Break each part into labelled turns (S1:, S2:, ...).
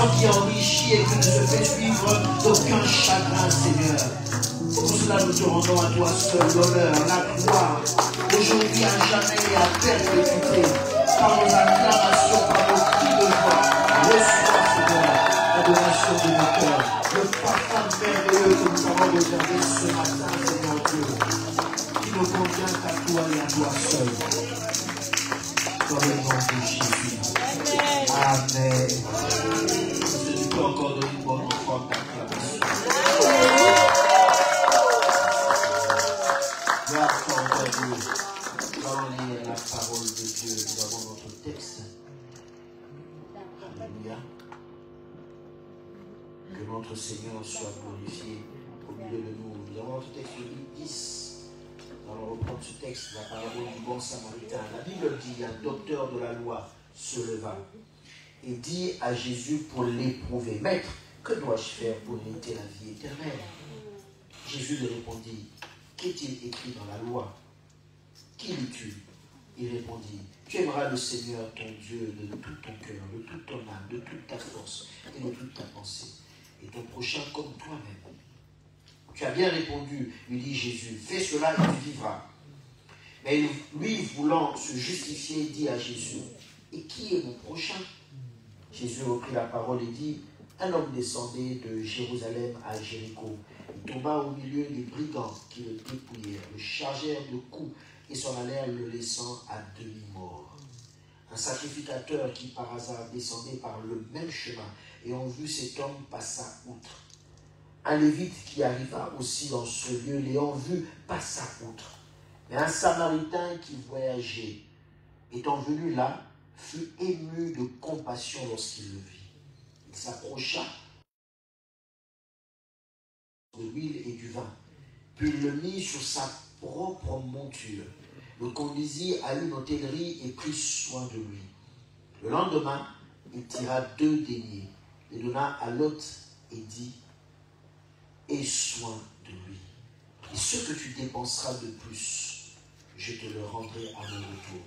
S1: sang qui enrichit et qui ne se fait suivre d'aucun chagrin, Seigneur. Pour cela, nous te rendons à toi seul l'honneur, la gloire, aujourd'hui, à jamais et à perpétuité, par nos acclamations, par nos cris de joie. Reçois, Seigneur, l'adoration de nos cœurs, le parfum merveilleux que nous avons réservé ce matin, Seigneur Dieu, qui nous convient à toi et à toi seul. Dans le nom de Jésus. Amen. Si tu peux encore donner une bonne offrande d'acclamation. Nous allons lire la parole de Dieu. Nous avons notre texte. Alléluia. Que notre Seigneur soit glorifié au milieu de nous. Nous avons notre texte de Luc 10. Nous allons reprendre ce texte, la parabole du bon samaritain. La Bible dit, un docteur de la loi se leva et dit à Jésus pour l'éprouver, Maître, que dois-je faire pour hériter la vie éternelle? Jésus lui répondit, qu'est-il écrit dans la loi? Qui lis-tu? Il répondit, tu aimeras le Seigneur ton Dieu de tout ton cœur, de toute ton âme, de toute ta force et de toute ta pensée, et ton prochain comme toi-même. Tu as bien répondu, lui dit Jésus, fais cela et tu vivras. Mais lui, voulant se justifier, dit à Jésus, et qui est mon prochain? Jésus reprit la parole et dit, un homme descendait de Jérusalem à Jéricho. Il tomba au milieu des brigands qui le dépouillèrent, le chargèrent de coups et s'en allèrent le laissant à demi-mort. Un sacrificateur qui par hasard descendait par le même chemin, ayant vu cet homme, passa outre. Un lévite qui arriva aussi dans ce lieu, l'ayant vu, passa outre. Mais un samaritain qui voyageait, étant venu là, fut ému de compassion lorsqu'il le vit. Il s'approcha de l'huile et du vin, puis il le mit sur sa propre monture, le conduisit à une hôtellerie et prit soin de lui. Le lendemain, il tira 2 deniers, les donna à l'hôte et dit, aie soin de lui. Et ce que tu dépenseras de plus, je te le rendrai à mon retour.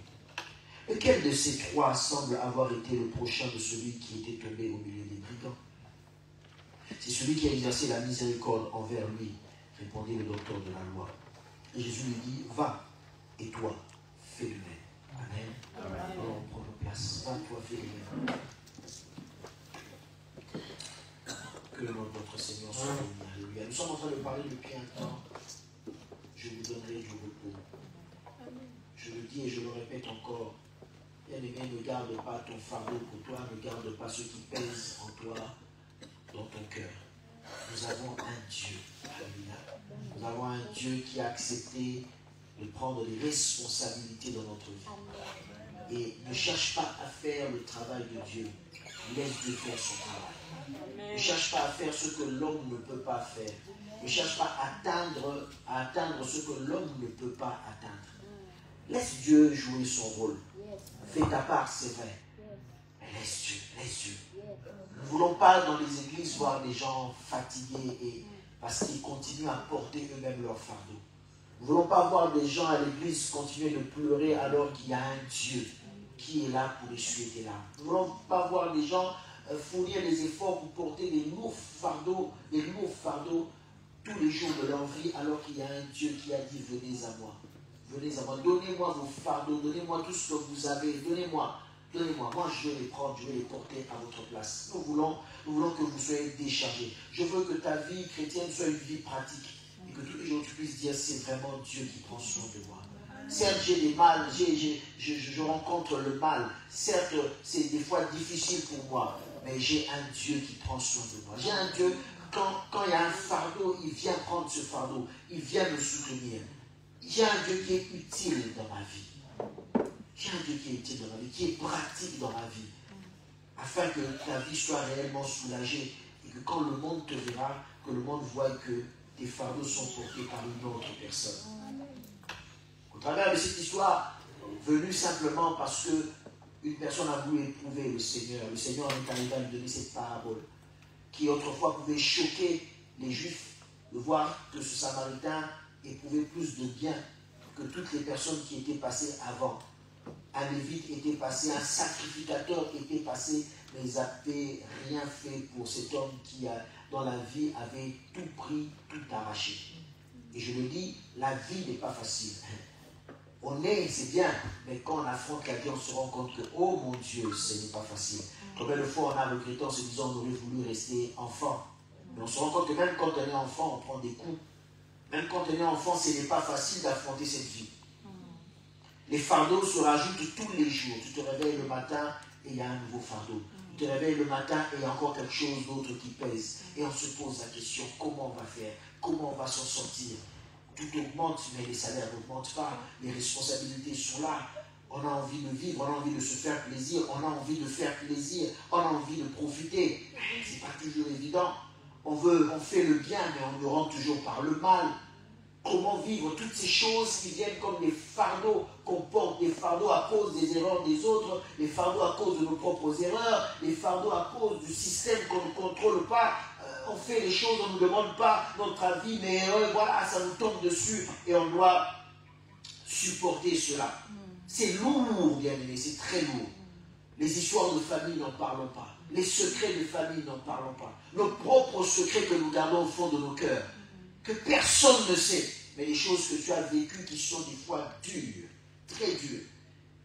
S1: Lequel de ces 3 semble avoir été le prochain de celui qui était tombé au milieu des brigands? C'est celui qui a exercé la miséricorde envers lui, répondit le docteur de la loi. Et Jésus lui dit, va, et toi, fais de même. Amen. Alors, on prend nos places. Va, toi, fais de même. Que le nom de notre Seigneur soit béni. Alléluia. Nous sommes en train de parler depuis un temps. Je vous donnerai du repos. Je le dis et je le répète encore. Bien-aimé, ne garde pas ton fardeau pour toi, ne garde pas ce qui pèse en toi, dans ton cœur. Nous avons un Dieu. Alléluia. Nous avons un Dieu qui a accepté de prendre les responsabilités dans notre vie. Et ne cherche pas à faire le travail de Dieu. Laisse Dieu faire son travail. Ne cherche pas à faire ce que l'homme ne peut pas faire. Ne cherche pas à atteindre ce que l'homme ne peut pas atteindre. Laisse Dieu jouer son rôle. Fais ta part, c'est vrai. Mais laisse Dieu, laisse Dieu. Nous ne voulons pas dans les églises voir des gens fatigués parce qu'ils continuent à porter eux-mêmes leur fardeau. Nous ne voulons pas voir des gens à l'église continuer de pleurer alors qu'il y a un Dieu qui est là pour essuyer tes larmes. Nous ne voulons pas voir des gens fournir des efforts pour porter des lourds fardeaux tous les jours de leur vie alors qu'il y a un Dieu qui a dit venez à moi. Venez à moi, donnez-moi vos fardeaux, donnez-moi tout ce que vous avez, donnez-moi. Moi je vais les prendre, je vais les porter à votre place. Nous voulons que vous soyez déchargés. Je veux que ta vie chrétienne soit une vie pratique et que tous les jours tu puisses dire c'est vraiment Dieu qui prend soin de moi. Certes, j'ai des mal, je rencontre le mal. Certes, c'est des fois difficile pour moi, mais j'ai un Dieu qui prend soin de moi. J'ai un Dieu, quand il y a un fardeau, il vient prendre ce fardeau, il vient me soutenir. J'ai un Dieu qui est utile dans ma vie. J'ai un Dieu qui est utile dans ma vie, qui est pratique dans ma vie, afin que ta vie soit réellement soulagée et que quand le monde te verra, que le monde voie que tes fardeaux sont portés par une autre personne. Au travers de cette histoire, venue simplement parce qu'une personne a voulu éprouver le Seigneur est arrivé à lui donner cette parabole qui autrefois pouvait choquer les Juifs de voir que ce Samaritain éprouvait plus de bien que toutes les personnes qui étaient passées avant. Un lévite était passé, un sacrificateur était passé, mais ils n'avaient rien fait pour cet homme qui, dans la vie, avait tout pris, tout arraché. Et je le dis, la vie n'est pas facile. On est, c'est bien, mais quand on affronte la vie, on se rend compte que, oh mon Dieu, ce n'est pas facile. Combien de fois on a regretté en se disant on aurait voulu rester enfant. Mais on se rend compte que même quand on est enfant, on prend des coups. Même quand on est enfant, ce n'est pas facile d'affronter cette vie. Les fardeaux se rajoutent tous les jours. Tu te réveilles le matin et il y a un nouveau fardeau. Tu te réveilles le matin et il y a encore quelque chose d'autre qui pèse. Et on se pose la question, comment on va faire? Comment on va s'en sortir? Tout augmente, mais les salaires n'augmentent pas. Les responsabilités sont là. On a envie de vivre, on a envie de se faire plaisir, on a envie de faire plaisir, on a envie de profiter. Ce n'est pas toujours évident. On fait le bien, mais on nous rend toujours par le mal. Comment vivre toutes ces choses qui viennent comme des fardeaux, qu'on porte des fardeaux à cause des erreurs des autres, les fardeaux à cause de nos propres erreurs, les fardeaux à cause du système qu'on ne contrôle pas. On fait les choses, on ne nous demande pas notre avis, mais voilà, ça nous tombe dessus et on doit supporter cela. C'est lourd, bien aimé, c'est très lourd. Les histoires de famille, n'en parlons pas. Les secrets de famille, n'en parlons pas. Nos propres secrets que nous gardons au fond de nos cœurs, que personne ne sait, mais les choses que tu as vécues qui sont des fois dures, très dures.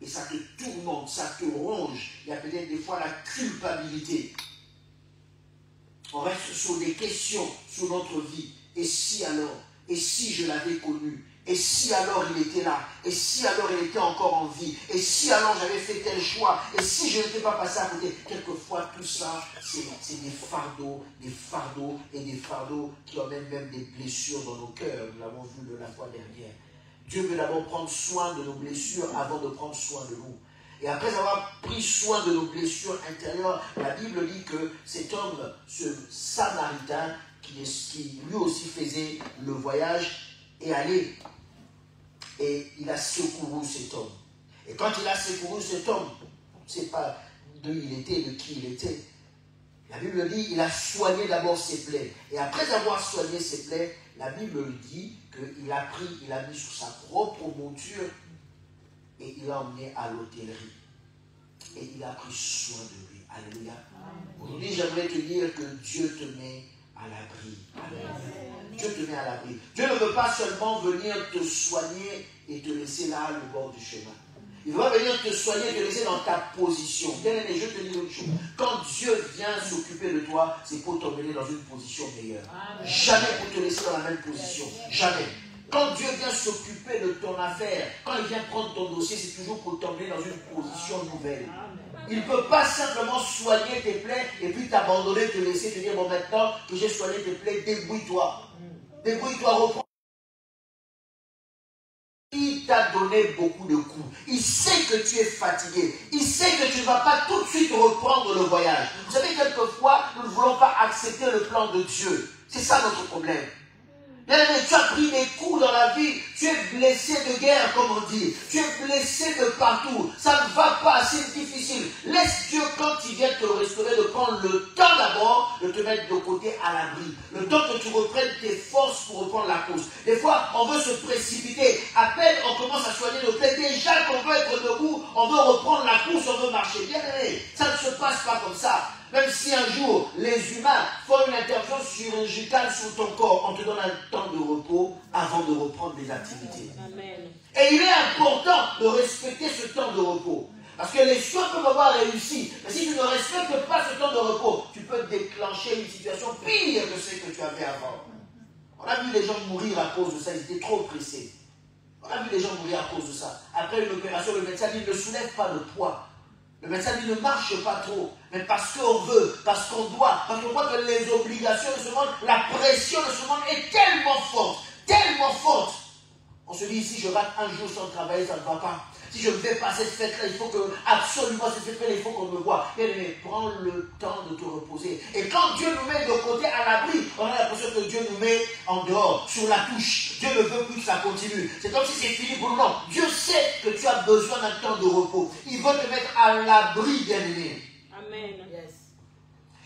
S1: Et ça te tourmente, ça te ronge. Il y a peut-être des fois la culpabilité. On reste sur des questions sur notre vie. Et si alors? Et si je l'avais connu? Et si alors il était là? Et si alors il était encore en vie? Et si alors j'avais fait tel choix? Et si je n'étais pas passé à côté? Quelquefois tout ça, c'est des fardeaux et des fardeaux qui emmènent même des blessures dans nos cœurs. Nous l'avons vu la fois dernière. Dieu veut d'abord prendre soin de nos blessures avant de prendre soin de nous. Et après avoir pris soin de nos blessures intérieures, la Bible dit que cet homme, ce Samaritain, qui lui aussi faisait le voyage, est allé et il a secouru cet homme. Et quand il a secouru cet homme, on ne sait pas d'où il était, de qui il était. La Bible dit qu'il a soigné d'abord ses plaies. Et après avoir soigné ses plaies, la Bible dit qu'il a mis sur sa propre monture et il l'a emmené à l'hôtellerie. Et il a pris soin de lui. Alléluia. Aujourd'hui, j'aimerais te dire que Dieu te met à l'abri. Dieu te met à l'abri. Dieu ne veut pas seulement venir te soigner et te laisser là, au bord du chemin. Il va venir te soigner, te laisser dans ta position. Bien aimé, je te dis une chose. Quand Dieu vient s'occuper de toi, c'est pour t'emmener dans une position meilleure. Jamais pour te laisser dans la même position. Jamais. Quand Dieu vient s'occuper de ton affaire, quand il vient prendre ton dossier, c'est toujours pour t'emmener dans une position nouvelle. Il ne peut pas simplement soigner tes plaies et puis t'abandonner, te laisser, te dire, bon, maintenant que j'ai soigné tes plaies, débrouille-toi. Débrouille-toi, reprends. Il t'a donné beaucoup de coups. Il sait que tu es fatigué. Il sait que tu ne vas pas tout de suite reprendre le voyage. Vous savez, quelquefois, nous ne voulons pas accepter le plan de Dieu. C'est ça notre problème. Bien-aimé, tu as pris des coups dans la vie. Tu es blessé de guerre, comme on dit. Tu es blessé de partout. Ça ne va pas, c'est difficile. Laisse Dieu, quand il vient te restaurer, de prendre le temps d'abord de te mettre de côté à l'abri. Le temps que tu reprennes tes forces pour reprendre la course. Des fois, on veut se précipiter. À peine on commence à soigner nos plaies. Déjà qu'on veut être debout, on veut reprendre la course, on veut marcher. Bien-aimé, ça ne se passe pas comme ça. Même si un jour, les humains font une intervention chirurgicale sur ton corps, on te donne un temps de repos avant de reprendre des activités. Amen. Et il est important de respecter ce temps de repos. Parce que les soins peuvent avoir réussi. Mais si tu ne respectes pas ce temps de repos, tu peux déclencher une situation pire que celle que tu avais avant. On a vu les gens mourir à cause de ça, ils étaient trop pressés. On a vu les gens mourir à cause de ça. Après une opération, le médecin dit ne soulève pas le poids. Le médecin dit ne marche pas trop, mais parce qu'on veut, parce qu'on doit, parce qu'on voit que les obligations de ce monde, la pression de ce monde est tellement forte. On se dit, si je rate un jour sans travailler, ça ne va pas. Si je ne vais pas à cette fête-là, il faut que, absolument, cette fête-là, il faut qu'on me voie. Mais prends le temps de te reposer. Et quand Dieu nous met de côté à l'abri, on a l'impression que Dieu nous met en dehors, sur la touche. Dieu ne veut plus que ça continue. C'est comme si c'est fini pour nous. Non, Dieu sait que tu as besoin d'un temps de repos. Il veut te mettre à l'abri, bien-aimé. Amen. Yes.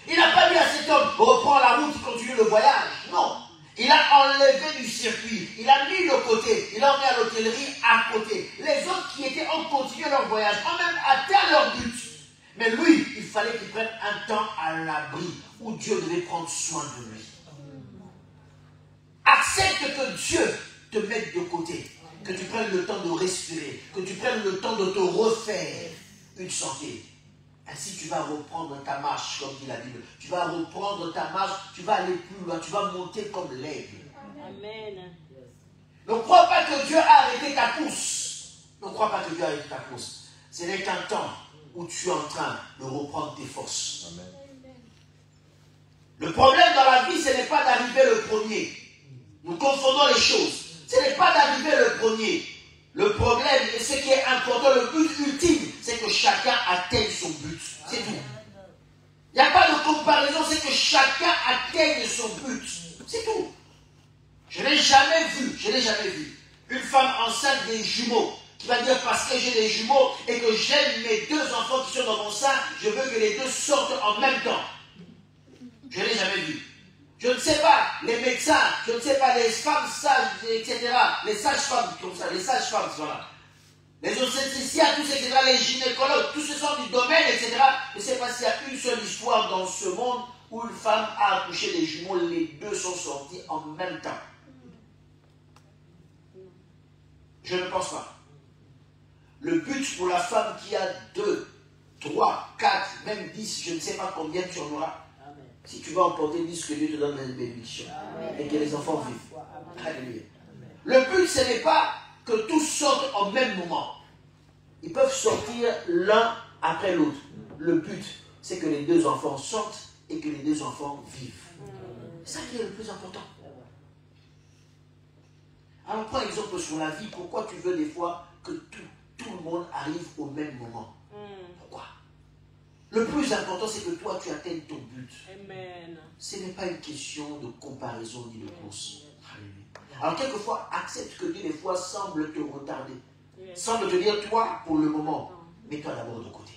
S1: Il n'a pas dit à cet homme, reprends la route, continue le voyage. Non. Il a enlevé du circuit, il a mis de côté, il a emmené à l'hôtellerie à côté. Les autres qui étaient ont continué leur voyage, ont même atteint leur but. Mais lui, il fallait qu'il prenne un temps à l'abri où Dieu devait prendre soin de lui. Accepte que Dieu te mette de côté, que tu prennes le temps de respirer, que tu prennes le temps de te refaire une santé. Ainsi, tu vas reprendre ta marche, comme dit la Bible. Tu vas reprendre ta marche, tu vas aller plus loin, tu vas monter comme l'aigle.
S2: Amen.
S1: Ne crois pas que Dieu a arrêté ta course. Ne crois pas que Dieu a arrêté ta course. Ce n'est qu'un temps où tu es en train de reprendre tes forces. Amen. Le problème dans la vie, ce n'est pas d'arriver le premier. Nous confondons les choses. Ce n'est pas d'arriver le premier. Le problème, et ce qui est important, le but ultime, c'est que chacun atteigne son but. C'est tout. Il n'y a pas de comparaison, c'est que chacun atteigne son but. C'est tout. Je n'ai jamais vu une femme enceinte des jumeaux qui va dire parce que j'ai des jumeaux et que j'aime mes deux enfants qui sont dans mon sein, je veux que les deux sortent en même temps. Je ne l'ai jamais vu. Je ne sais pas, les médecins, je ne sais pas, les femmes sages, etc., les sages-femmes, comme ça, les sages-femmes, voilà. Les obstétriciens, tous, etc., les gynécologues, tous ce sont du domaine, etc. Je ne sais pas s'il y a une seule histoire dans ce monde où une femme a accouché des jumeaux, les deux sont sortis en même temps. Je ne pense pas. Le but pour la femme qui a 2, 3, 4, même 10, je ne sais pas combien tu en auras. Si tu vas emporter 10, que Dieu te donne une bénédiction. Et que les enfants vivent. Alléluia. Le but, ce n'est pas que tous sortent en même moment. Ils peuvent sortir l'un après l'autre. Le but, c'est que les deux enfants sortent et que les deux enfants vivent. C'est ça qui est le plus important. Alors, prends exemple sur la vie. Pourquoi tu veux des fois que tout le monde arrive au même moment? Pourquoi? Le plus important, c'est que toi, tu atteignes ton but.
S2: Amen.
S1: Ce n'est pas une question de comparaison ni de course. Alors, quelquefois, accepte que Dieu, des fois, semble te retarder. Semble te dire, toi, pour le moment, mets-toi d'abord de côté.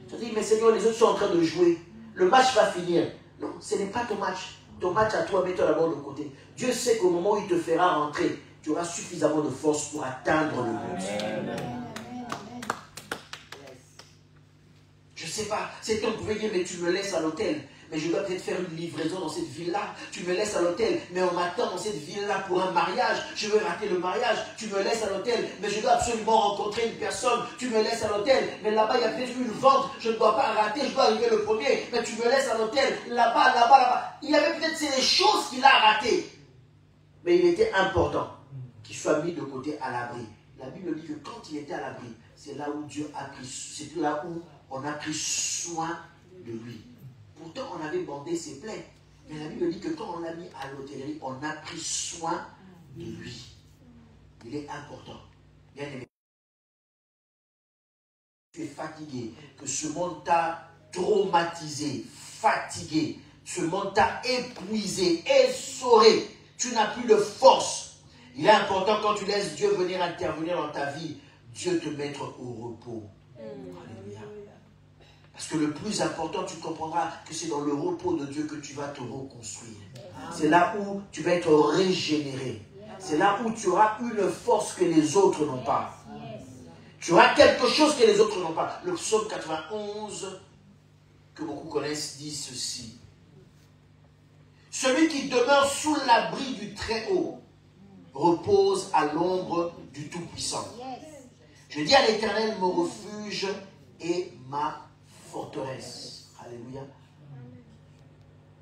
S1: Tu te dis, mais Seigneur, les autres sont en train de jouer. Le match va finir. Non, ce n'est pas ton match. Ton match à toi, mets-toi d'abord de côté. Dieu sait qu'au moment où il te fera rentrer, tu auras suffisamment de force pour atteindre le but. Amen. Je ne sais pas, cet homme pouvait dire, mais tu me laisses à l'hôtel, mais je dois peut-être faire une livraison dans cette ville-là. Tu me laisses à l'hôtel, mais on m'attend dans cette ville-là pour un mariage. Je veux rater le mariage. Tu me laisses à l'hôtel, mais je dois absolument rencontrer une personne. Tu me laisses à l'hôtel, mais là-bas, il y a peut-être une vente. Je ne dois pas rater, je dois arriver le premier. Mais tu me laisses à l'hôtel, là-bas, là-bas, là-bas. Il y avait peut-être ces choses qu'il a ratées. Mais il était important qu'il soit mis de côté à l'abri. La Bible dit que quand il était à l'abri, c'est là où Dieu a pris, c'est là où on a pris soin de lui. Pourtant, on avait bandé ses plaies. Mais la Bible dit que quand on l'a mis à l'hôtellerie, on a pris soin de lui. Il est important. Bien aimé. Tu es fatigué, que ce monde t'a traumatisé, fatigué. Ce monde t'a épuisé, essoré. Tu n'as plus de force. Il est important quand tu laisses Dieu venir intervenir dans ta vie, Dieu te mettre au repos. Alléluia. Parce que le plus important, tu comprendras que c'est dans le repos de Dieu que tu vas te reconstruire. C'est là où tu vas être régénéré. C'est là où tu auras une force que les autres n'ont pas. Tu auras quelque chose que les autres n'ont pas. Le psaume 91, que beaucoup connaissent, dit ceci. Celui qui demeure sous l'abri du Très-Haut repose à l'ombre du Tout-Puissant. Je dis à l'Éternel, mon refuge et ma forteresse. Alléluia.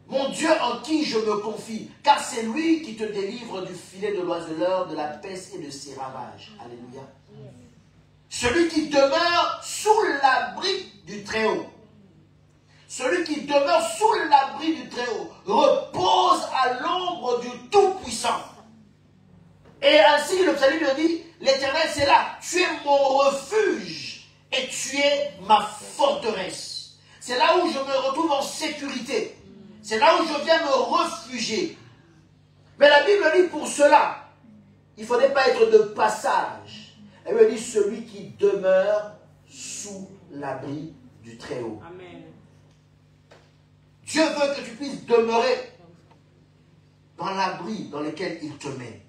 S1: Mon Dieu en qui je me confie, car c'est lui qui te délivre du filet de l'oiseleur, de la peste et de ses ravages. Alléluia. Celui qui demeure sous l'abri du Très-Haut. Celui qui demeure sous l'abri du Très-Haut repose à l'ombre du Tout-Puissant. Et ainsi, le psalmiste dit, l'Éternel, c'est là. Tu es mon refuge et tu es ma forteresse. C'est là où je me retrouve en sécurité. C'est là où je viens me réfugier. Mais la Bible dit pour cela, il ne faudrait pas être de passage. Elle me dit celui qui demeure sous l'abri du Très-Haut.
S2: Amen.
S1: Dieu veut que tu puisses demeurer dans l'abri dans lequel il te met.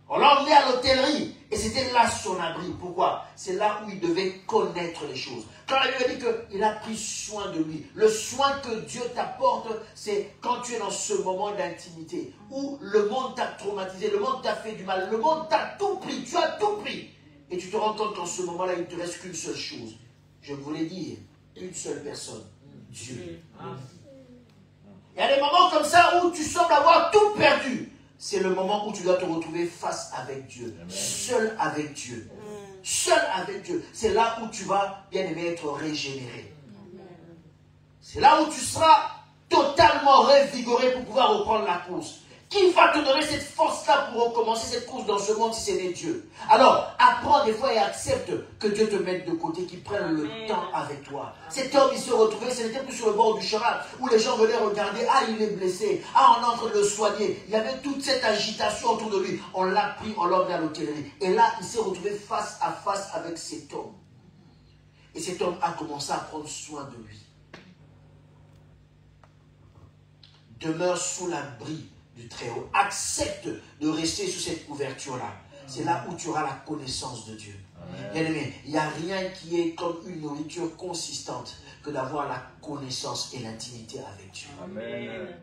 S1: On l'a emmené à l'hôtellerie et c'était là son abri. Pourquoi? C'est là où il devait connaître les choses. Quand la Bible dit qu'il a pris soin de lui, le soin que Dieu t'apporte, c'est quand tu es dans ce moment d'intimité, où le monde t'a traumatisé, le monde t'a fait du mal, le monde t'a tout pris, tu as tout pris. Et tu te rends compte qu'en ce moment-là, il ne te reste qu'une seule chose. Je voulais dire, une seule personne, Dieu. Il y a des moments comme ça où tu sembles avoir tout perdu. C'est le moment où tu dois te retrouver face avec Dieu, seul avec Dieu. Seul avec Dieu. C'est là où tu vas, bien aimé, être régénéré. C'est là où tu seras totalement revigoré pour pouvoir reprendre la course. Qui va te donner cette force-là pour recommencer cette course dans ce monde si ce n'est Dieu? Alors, apprends des fois et accepte que Dieu te mette de côté, qu'il prenne le temps avec toi. Cet homme, il se retrouvait, ce n'était plus sur le bord du chemin, où les gens venaient regarder, ah, il est blessé, ah, on est en train de le soigner. Il y avait toute cette agitation autour de lui. On l'a pris, on l'a emmené à l'hôtellerie. Et là, il s'est retrouvé face à face avec cet homme. Et cet homme a commencé à prendre soin de lui. Demeure sous l'abri du Très-Haut. Accepte de rester sous cette couverture-là. C'est là où tu auras la connaissance de Dieu. Bien-aimé, il n'y a rien qui est comme une nourriture consistante que d'avoir la connaissance et l'intimité avec Dieu.
S2: Amen.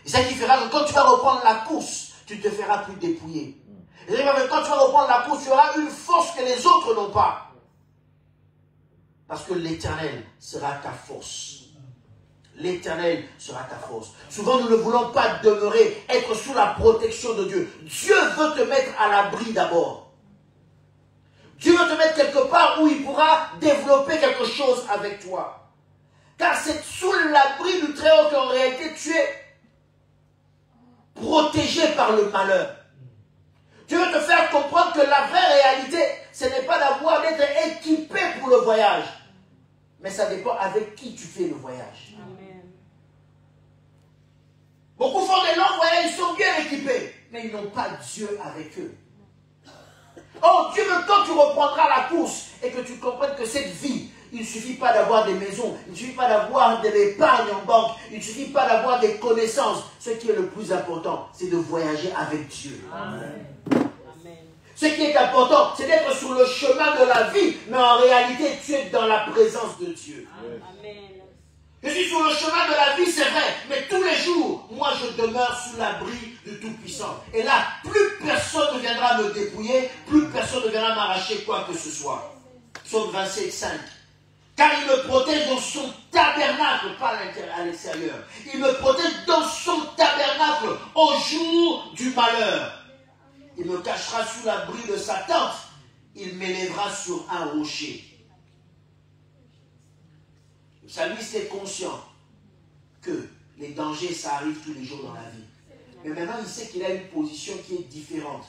S1: Et ça qui fera que quand tu vas reprendre la course, tu te feras plus dépouiller. Et quand tu vas reprendre la course, tu auras une force que les autres n'ont pas. Parce que l'Éternel sera ta force. L'Éternel sera ta force. Souvent, nous ne voulons pas demeurer, être sous la protection de Dieu. Dieu veut te mettre à l'abri d'abord. Dieu veut te mettre quelque part où il pourra développer quelque chose avec toi. Car c'est sous l'abri du Très-Haut qu'en réalité, tu es protégé par le malheur. Dieu veut te faire comprendre que la vraie réalité, ce n'est pas d'être équipé pour le voyage. Mais ça dépend avec qui tu fais le voyage.
S2: Amen.
S1: Beaucoup font des longs voyages, ils sont bien équipés, mais ils n'ont pas Dieu avec eux. Oh, Dieu veut quand tu reprendras la course et que tu comprennes que cette vie, il ne suffit pas d'avoir des maisons, il ne suffit pas d'avoir de l'épargne en banque, il ne suffit pas d'avoir des connaissances. Ce qui est le plus important, c'est de voyager avec Dieu.
S2: Amen.
S1: Ce qui est important, c'est d'être sur le chemin de la vie, mais en réalité, tu es dans la présence de Dieu.
S2: Amen.
S1: Je suis sur le chemin de la vie, c'est vrai, mais tous les jours, moi je demeure sous l'abri du Tout-Puissant. Et là, plus personne ne viendra me dépouiller, plus personne ne viendra m'arracher quoi que ce soit. Psaume 27, 5. Car il me protège dans son tabernacle, pas à l'extérieur. Il me protège dans son tabernacle au jour du malheur. Il me cachera sous l'abri de sa tente. Il m'élèvera sur un rocher. Le psalmiste est conscient que les dangers, ça arrive tous les jours dans la vie. Mais maintenant, il sait qu'il a une position qui est différente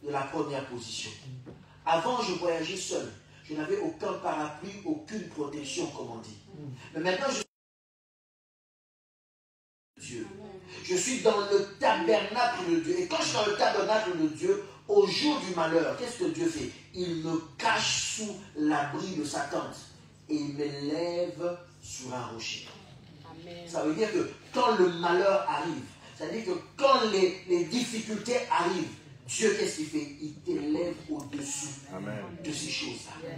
S1: de la première position. Avant, je voyageais seul. Je n'avais aucun parapluie, aucune protection, comme on dit. Mais maintenant, je suis Dieu. Je suis dans le tabernacle de Dieu. Et quand je suis dans le tabernacle de Dieu, au jour du malheur, qu'est-ce que Dieu fait? Il me cache sous l'abri de sa tente. Et il m'élève sur un rocher. Amen. Ça veut dire que quand le malheur arrive, ça veut dire que quand les difficultés arrivent, Dieu, qu'est-ce qu'il fait? Il t'élève au-dessus de ces choses-là.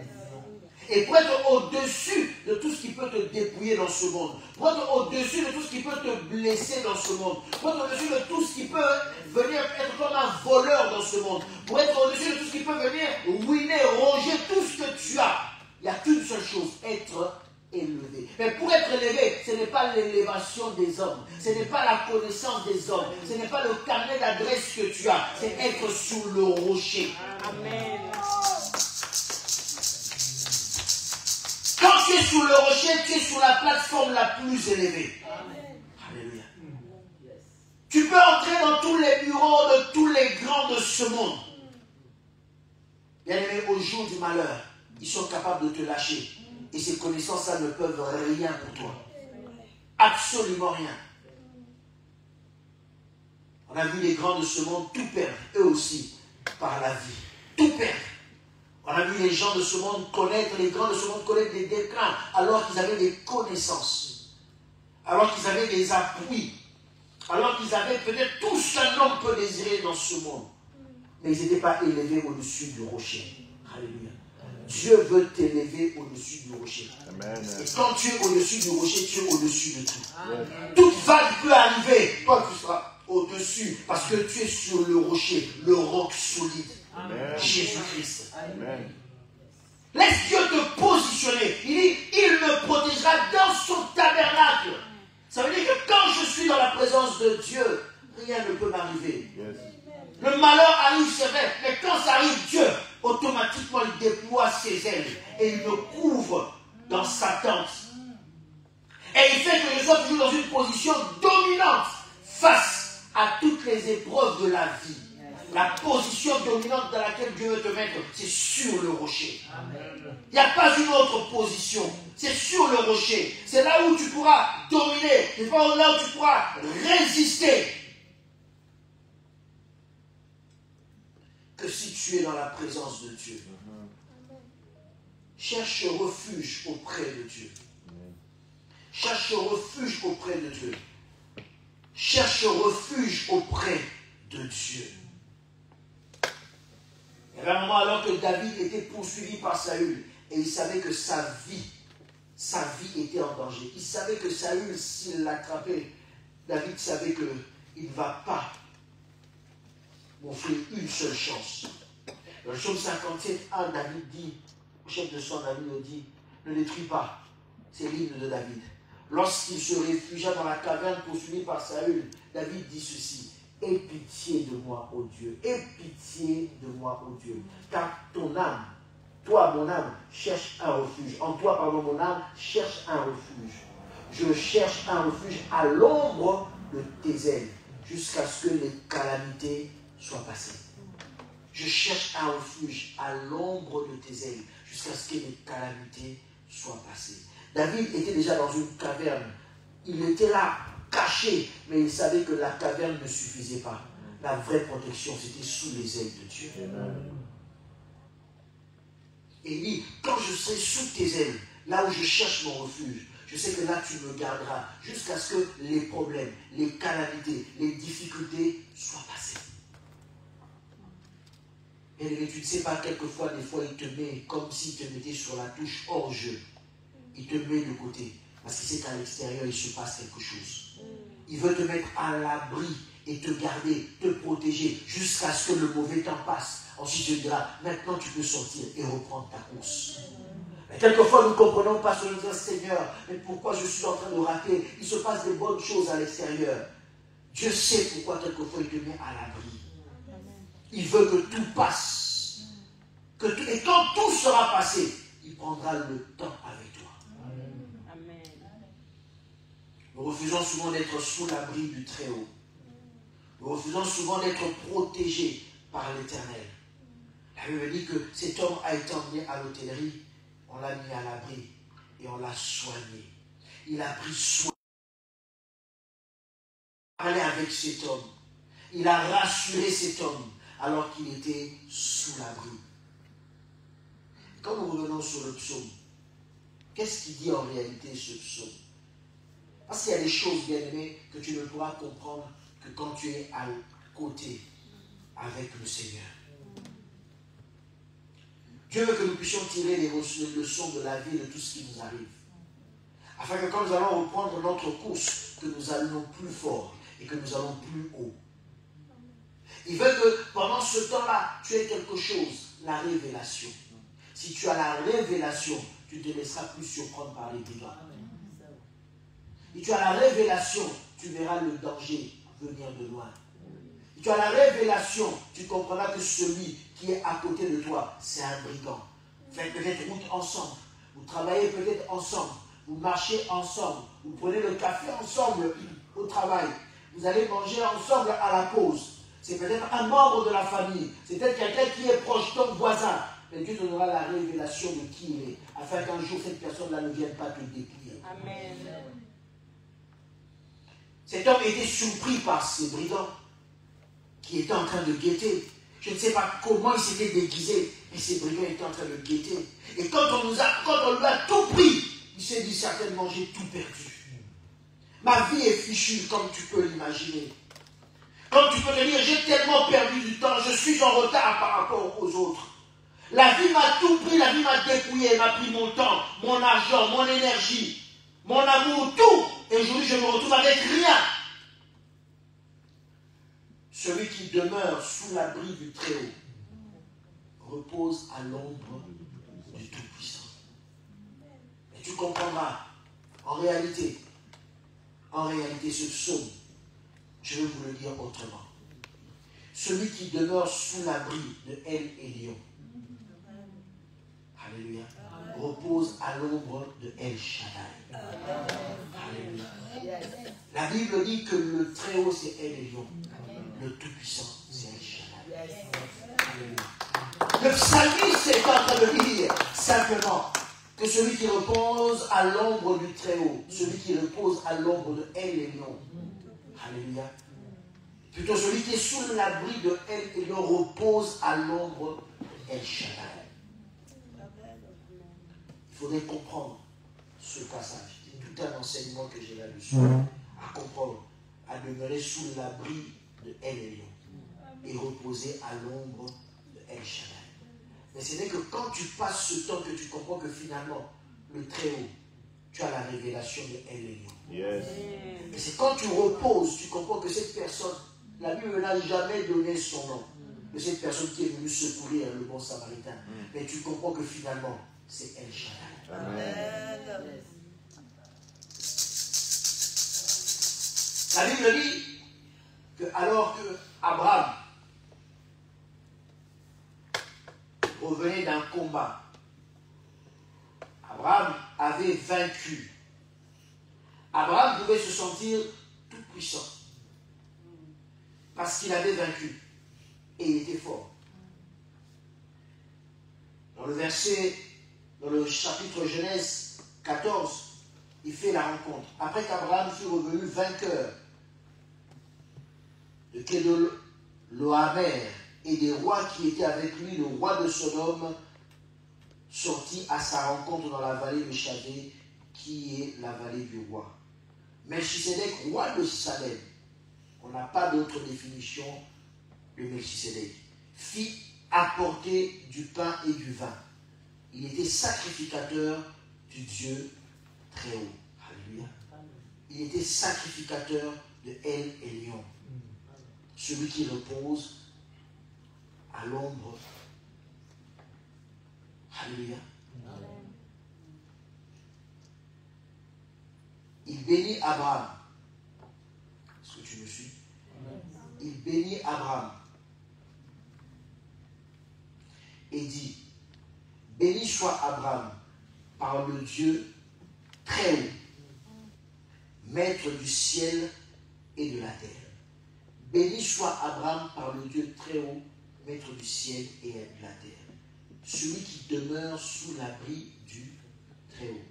S1: Et pour être au-dessus de tout ce qui peut te dépouiller dans ce monde, pour être au-dessus de tout ce qui peut te blesser dans ce monde, pour être au-dessus de tout ce qui peut venir être comme un voleur dans ce monde, pour être au-dessus de tout ce qui peut venir ruiner, ronger tout ce que tu as, il n'y a qu'une seule chose, être élevé. Mais pour être élevé, ce n'est pas l'élévation des hommes, ce n'est pas la connaissance des hommes, ce n'est pas le carnet d'adresse que tu as, c'est être sous le rocher.
S2: Amen.
S1: Quand tu es sur le rocher, tu es sur la plateforme la plus élevée. Amen. Alléluia. Tu peux entrer dans tous les bureaux de tous les grands de ce monde. Bien aimé, au jour du malheur, ils sont capables de te lâcher. Et ces connaissances-là ne peuvent rien pour toi. Absolument rien. On a vu les grands de ce monde tout perdre, eux aussi, par la vie. Tout perdre. On a vu les gens de ce monde connaître, les grands de ce monde connaître des déclins, alors qu'ils avaient des connaissances, alors qu'ils avaient des appuis, alors qu'ils avaient peut-être tout ce qu'un homme peut désirer dans ce monde. mais ils n'étaient pas élevés au-dessus du rocher. Alléluia. Dieu veut t'élever au-dessus du rocher.
S3: Amen.
S1: Et quand tu es au-dessus du rocher, tu es au-dessus de tout. Amen. Toute vague peut arriver, toi tu seras au-dessus, parce que tu es sur le rocher, le roc solide. Jésus-Christ. Laisse Dieu te positionner. Il dit, il me protégera dans son tabernacle. Ça veut dire que quand je suis dans la présence de Dieu, rien ne peut m'arriver. Yes. Le malheur arrive, c'est vrai, mais quand ça arrive, Dieu, automatiquement, il déploie ses ailes et il me couvre dans sa tente. Et il fait que je sois toujours dans une position dominante face à toutes les épreuves de la vie. La position dominante dans laquelle Dieu veut te mettre, c'est sur le rocher. Il n'y a pas une autre position. C'est sur le rocher. C'est là où tu pourras dominer. C'est pas là où tu pourras résister. Que si tu es dans la présence de Dieu, cherche refuge auprès de Dieu. Cherche refuge auprès de Dieu. Cherche refuge auprès de Dieu. Il y avait un moment alors que David était poursuivi par Saül et il savait que sa vie était en danger. Il savait que Saül, s'il l'attrapait, David savait qu'il ne va pas m'offrir une seule chance. Dans le psaume 57, 1, David dit, au chef de son David le dit, ne détruis pas. C'est l'hymne de David. Lorsqu'il se réfugia dans la caverne poursuivi par Saül, David dit ceci: aie pitié de moi, ô Dieu, aie pitié de moi, ô Dieu, car ton âme, toi, mon âme, cherche un refuge. En toi, pardon, mon âme, cherche un refuge. Je cherche un refuge à l'ombre de tes ailes, jusqu'à ce que les calamités soient passées. Je cherche un refuge à l'ombre de tes ailes, jusqu'à ce que les calamités soient passées. David était déjà dans une caverne. Il était là, caché, mais il savait que la caverne ne suffisait pas. La vraie protection, c'était sous les ailes de Dieu. Et il dit, quand je serai sous tes ailes, là où je cherche mon refuge, je sais que là tu me garderas, jusqu'à ce que les problèmes, les calamités, les difficultés soient passées. Et tu ne sais pas, quelquefois, des fois, il te met comme s'il te mettait sur la touche hors jeu. Il te met de côté. Parce qu'il sait qu'à l'extérieur, il se passe quelque chose. Il veut te mettre à l'abri et te garder, te protéger, jusqu'à ce que le mauvais temps passe. Ensuite, il te dira, maintenant tu peux sortir et reprendre ta course. Mais quelquefois, nous ne comprenons pas ce que nous disons, Seigneur, mais pourquoi je suis en train de rater? Il se passe des bonnes choses à l'extérieur. Dieu sait pourquoi quelquefois il te met à l'abri. Il veut que tout passe. Et quand tout sera passé, il prendra le temps avec toi.
S2: Amen.
S1: Nous refusons souvent d'être sous l'abri du Très-Haut. Nous refusons souvent d'être protégés par l'Éternel. La Bible dit que cet homme a été emmené à l'hôtellerie, on l'a mis à l'abri et on l'a soigné. Il a pris soin. Il a parlé avec cet homme. Il a rassuré cet homme alors qu'il était sous l'abri. Quand nous revenons sur le psaume, qu'est-ce qu'il dit en réalité ce psaume? Parce qu'il y a des choses, bien aimées, que tu ne pourras comprendre que quand tu es à côté avec le Seigneur. Dieu veut que nous puissions tirer les leçons de la vie, de tout ce qui nous arrive. Afin que quand nous allons reprendre notre course, que nous allons plus fort et que nous allons plus haut. Il veut que pendant ce temps-là, tu aies quelque chose, la révélation. Si tu as la révélation, tu ne te laisseras plus surprendre par les brigands. Si tu as la révélation, tu verras le danger venir de loin. Si tu as la révélation, tu comprendras que celui qui est à côté de toi, c'est un brigand. Vous faites peut-être route ensemble, vous travaillez peut-être ensemble, vous marchez ensemble, vous prenez le café ensemble au travail, vous allez manger ensemble à la pause. C'est peut-être un membre de la famille, c'est peut-être quelqu'un qui est proche, ton voisin. Mais Dieu te donnera la révélation de qui il est, afin qu'un jour cette personne-là ne vienne pas te déplier.
S2: Amen.
S1: Cet homme était surpris par ces brigands qui étaient en train de guetter. Je ne sais pas comment il s'était déguisé, mais ces brigands étaient en train de guetter. Et quand on lui a tout pris, il s'est dit certainement, j'ai tout perdu. Ma vie est fichue, comme tu peux l'imaginer. Comme tu peux te dire, j'ai tellement perdu du temps, je suis en retard par rapport aux autres. La vie m'a tout pris, la vie m'a dépouillé, elle m'a pris mon temps, mon argent, mon énergie, mon amour, tout. Et aujourd'hui, je me retrouve avec rien. Celui qui demeure sous l'abri du Très-Haut repose à l'ombre du Tout-Puissant. Et tu comprendras, en réalité, ce psaume, je vais vous le dire autrement. Celui qui demeure sous l'abri de El Elyon, alléluia, repose à l'ombre de El Shaddai. Alléluia. La Bible dit que le Très-Haut, c'est El Elyon. Le Tout-Puissant, c'est El Shaddai. Alléluia. Le psalmiste est en train de dire simplement que celui qui repose à l'ombre du Très-Haut, celui qui repose à l'ombre de El Elyon, alléluia, plutôt celui qui est sous l'abri de El Elyon repose à l'ombre de El Shaddai. Il faudrait comprendre ce passage. C'est tout un enseignement que j'ai là-dessus. À comprendre, à demeurer sous l'abri de El Elyon et reposer à l'ombre de El Shaddai. Mais ce n'est que quand tu passes ce temps que tu comprends que finalement, le Très-Haut, tu as la révélation de El Elyon. Yes. Et c'est quand tu reposes, tu comprends que cette personne, la Bible n'a jamais donné son nom, de cette personne qui est venue secourir le bon samaritain. Mais tu comprends que finalement, c'est El Shaddai. Amen. La Bible dit que alors que Abraham revenait d'un combat, Abraham avait vaincu. Abraham pouvait se sentir tout puissant parce qu'il avait vaincu et il était fort. Dans le chapitre Genèse 14, il fait la rencontre. Après qu'Abraham fut revenu vainqueur de Kedorlaomer et des rois qui étaient avec lui, le roi de Sodome sortit à sa rencontre dans la vallée de Chavé, qui est la vallée du roi. Melchisédek, roi de Salem, on n'a pas d'autre définition de Melchisédek, fit apporter du pain et du vin. Il était sacrificateur du Dieu Très-Haut. Alléluia. Il était sacrificateur de El Elyon, celui qui repose à l'ombre. Alléluia. Il bénit Abraham. Est-ce que tu me suis? Il bénit Abraham et dit, béni soit Abraham par le Dieu Très-Haut, maître du ciel et de la terre. Béni soit Abraham par le Dieu Très-Haut, maître du ciel et de la terre. Celui qui demeure sous l'abri du Très-Haut.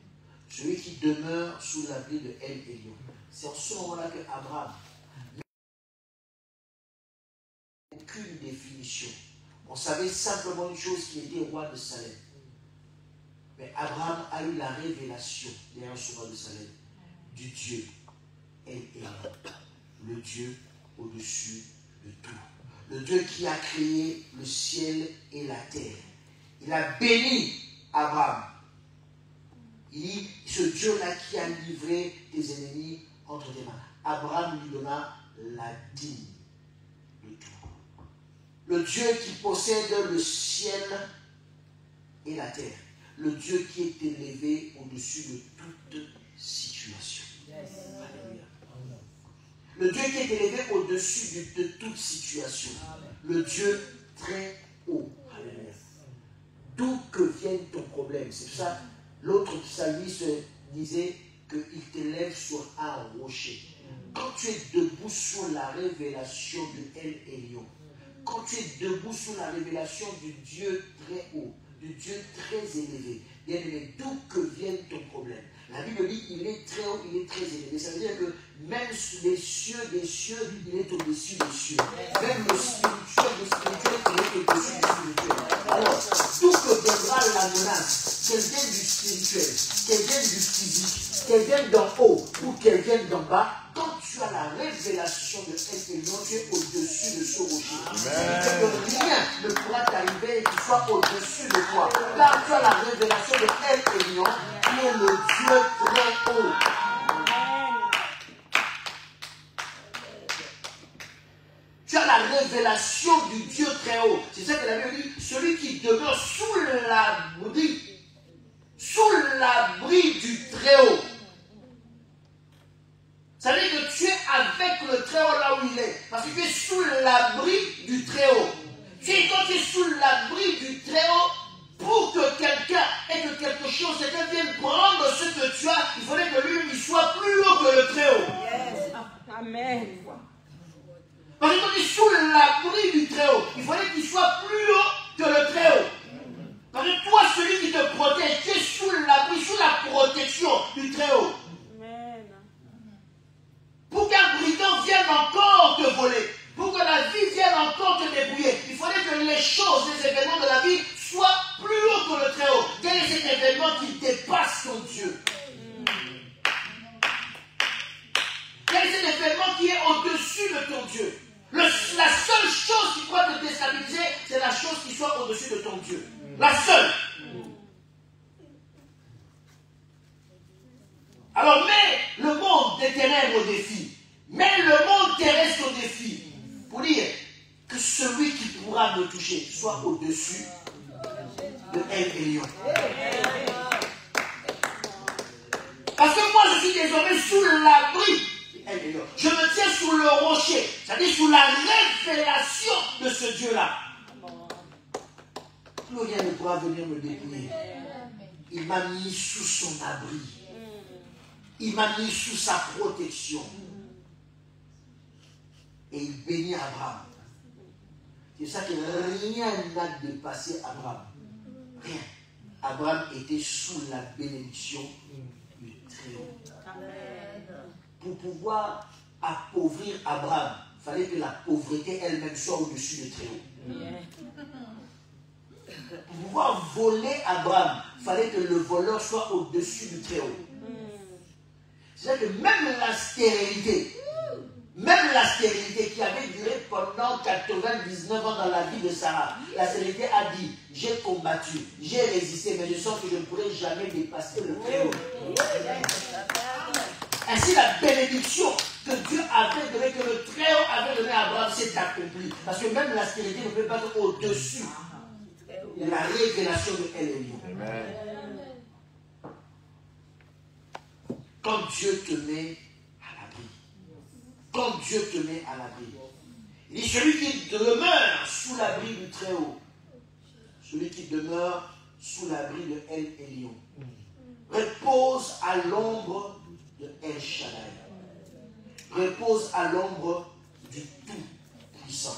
S1: Celui qui demeure sous l'abri de El Elyon. C'est en ce moment-là que Abraham n'a aucune définition. On savait simplement une chose, qui était roi de Salem. Mais Abraham a eu la révélation, derrière ce roi de Salem, du Dieu El Elyon, le Dieu au-dessus de tout. Le Dieu qui a créé le ciel et la terre. Il a béni Abraham. Il dit, ce Dieu-là qui a livré tes ennemis entre tes mains. Abraham lui donna la dîme de tout. Le Dieu qui possède le ciel et la terre. Le Dieu qui est élevé au-dessus de toute situation. Yes. Alléluia. Le Dieu qui est élevé au-dessus de toute situation. Amen. Le Dieu très haut. Alléluia. D'où que vienne ton problème. C'est pour ça l'autre psalmiste disait qu'il t'élève sur un rocher. Quand tu es debout sur la révélation de El Elyon, quand tu es debout sur la révélation du Dieu très haut, du Dieu très élevé, bien aimé, d'où que vienne ton problème. La Bible dit qu'il est très haut, il est très élevé. Ça veut dire que même les cieux des cieux, il est au-dessus des cieux. Même le spirituel, il est au-dessus du spirituel. Alors, d'où que viendra la menace, qu'elle vienne du spirituel, qu'elle vienne du physique, qu'elle vienne d'en haut ou qu'elle vienne d'en bas, quand tu as la révélation de Saint-Élion, tu es au-dessus de ce rocher. Que rien ne pourra t'arriver et qui soit au-dessus de toi. Là, tu as la révélation de Saint-Élion, qui est le Dieu très haut. Tu as la révélation du Dieu très haut. C'est ça que la Bible dit, celui qui demeure sous l'abri du très haut. Ça veut dire que tu es avec le très haut là où il est. Parce que tu es sous l'abri du très haut. Quand tu es sous l'abri du très haut, pour que quelqu'un ait que quelque chose, quelqu'un vienne prendre ce que tu as, il faudrait que lui, il soit plus haut que le très haut.
S2: Yes. Amen.
S1: Parce que quand tu es sous l'abri du très haut, il faudrait qu'il soit plus haut que le très haut. Parce que toi, celui qui te protège, tu es sous l'abri, sous la protection du très haut.
S2: Amen.
S1: Pour qu'un brigand vienne encore te voler, pour que la vie vienne encore te débrouiller, il faudrait que les choses, les événements de la vie soient plus hauts que le très haut. Quel est cet événement qui dépasse ton Dieu? Quel est cet événement qui est au-dessus de ton Dieu? La seule chose qui pourra te déstabiliser, c'est la chose qui soit au-dessus de ton Dieu. La seule. Alors mets le monde des ténèbres au défi. Mets le monde terrestre au défi. Pour dire que celui qui pourra me toucher soit au-dessus de Saint-Élion. Parce que moi je suis désormais sous l'abri. Je me tiens sous le rocher, c'est-à-dire sous la révélation de ce Dieu-là. Plus rien ne pourra venir me dépouiller. Il m'a mis sous son abri. Il m'a mis sous sa protection. Et il bénit Abraham. C'est ça que rien n'a dépassé Abraham. Rien. Abraham était sous la bénédiction du Très-Haut. Pour pouvoir appauvrir Abraham, il fallait que la pauvreté elle-même soit au-dessus du Très-Haut. Pour pouvoir voler Abraham, il fallait que le voleur soit au-dessus du Très-Haut. C'est-à-dire que même la stérilité qui avait duré pendant 99 ans dans la vie de Sarah, la stérilité a dit, j'ai combattu, j'ai résisté, mais je sens que je ne pourrai jamais dépasser le Très-Haut. Ainsi, la bénédiction que Dieu avait donnée, que le Très-Haut avait donnée à Abraham, s'est accomplie. Parce que même la stérilité ne peut pas être au-dessus de la révélation de Saint-Élion. Quand Dieu te met à l'abri, quand Dieu te met à l'abri, il dit celui qui demeure sous l'abri du Très-Haut, celui qui demeure sous l'abri de Saint-Élion, repose à l'ombre de El Shaddai, repose à l'ombre du Tout-Puissant.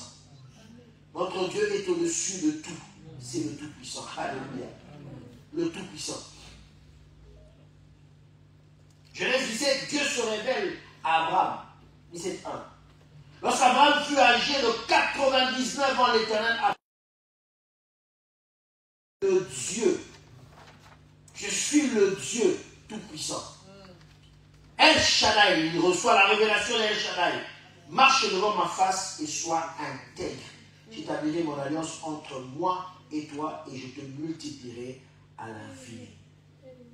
S1: Notre Dieu est au-dessus de tout, c'est le Tout-Puissant. Alléluia. Le Tout-Puissant. Genèse 17, Dieu se révèle à Abraham. 17.1. Lorsqu'Abraham fut âgé de 99 ans, l'Éternel a le Dieu. Je suis le Dieu Tout-Puissant. El Shaddai, il reçoit la révélation d'El Shaddai. Marche devant ma face et sois intègre. J'établirai mon alliance entre moi et toi et je te multiplierai à l'infini.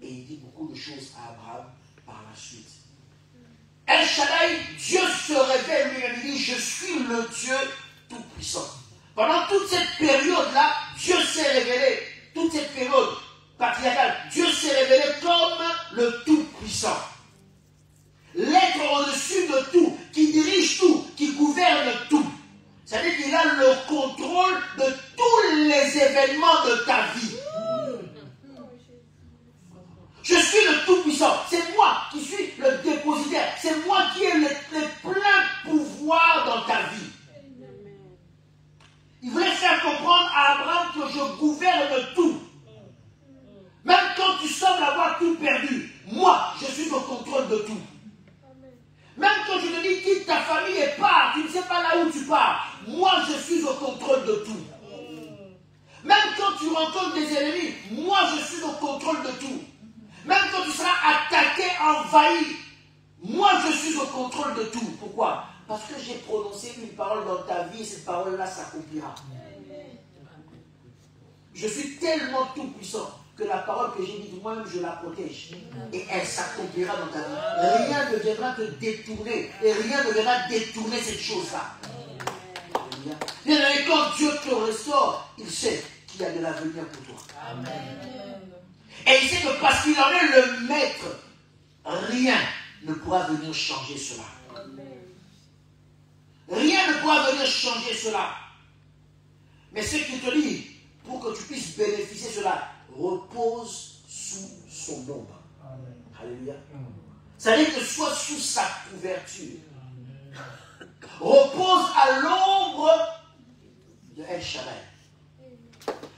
S1: Et il dit beaucoup de choses à Abraham par la suite. El Shaddai, Dieu se révèle lui-même. Il dit, je suis le Dieu Tout-Puissant. Pendant toute cette période-là, Dieu s'est révélé. Toute cette période patriarcale, Dieu s'est révélé comme le Tout-Puissant. L'être au-dessus de tout, qui dirige tout, qui gouverne tout. C'est-à-dire qu'il a le contrôle de tous les événements de ta vie. Je suis le Tout-Puissant. C'est moi qui suis le dépositaire. C'est moi qui ai le plein pouvoir dans ta vie. Il voulait faire comprendre à Abraham que je gouverne tout. Même quand tu sembles avoir tout perdu, moi, je suis au contrôle de tout. Même quand je te dis quitte ta famille et pars, tu ne sais pas là où tu pars, moi, je suis au contrôle de tout. Même quand tu rencontres des ennemis, moi, je suis au contrôle de tout. Même quand tu seras attaqué, envahi, moi, je suis au contrôle de tout. Pourquoi? Parce que j'ai prononcé une parole dans ta vie et cette parole-là s'accomplira. Je suis tellement tout puissant que la parole que j'ai dite moi-même, je la protège. Et elle s'accomplira dans ta vie. Rien ne viendra te détourner. Et rien ne viendra détourner cette chose-là. Bien, quand Dieu te restaure, il sait qu'il y a de l'avenir pour toi. Amen. Et il sait que parce qu'il en est le maître, rien ne pourra venir changer cela. Rien ne pourra venir changer cela. Mais ce qu'il te dit, pour que tu puisses bénéficier de cela, repose sous son ombre. Amen. Alléluia. Ça veut dire que sois sous sa couverture. Amen. Repose à l'ombre de El Shaddai.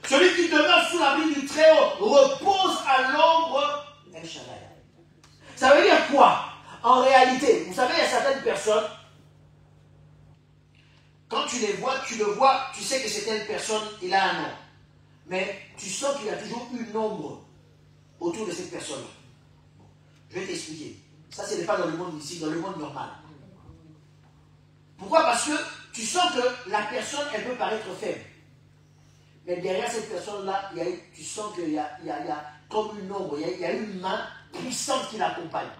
S1: Celui qui demeure sous l'abri du Très-Haut repose à l'ombre de El Shaddai. Ça veut dire quoi? En réalité, vous savez, il y a certaines personnes, quand tu les vois, tu le vois, tu sais que c'est telle personne, il a un nom. Mais tu sens qu'il y a toujours une ombre autour de cette personne-là. Je vais t'expliquer. Ça, ce n'est pas dans le monde ici, dans le monde normal. Pourquoi? Parce que tu sens que la personne, elle peut paraître faible. Mais derrière cette personne-là, tu sens qu'il y a comme une ombre, il y a une main puissante qui l'accompagne.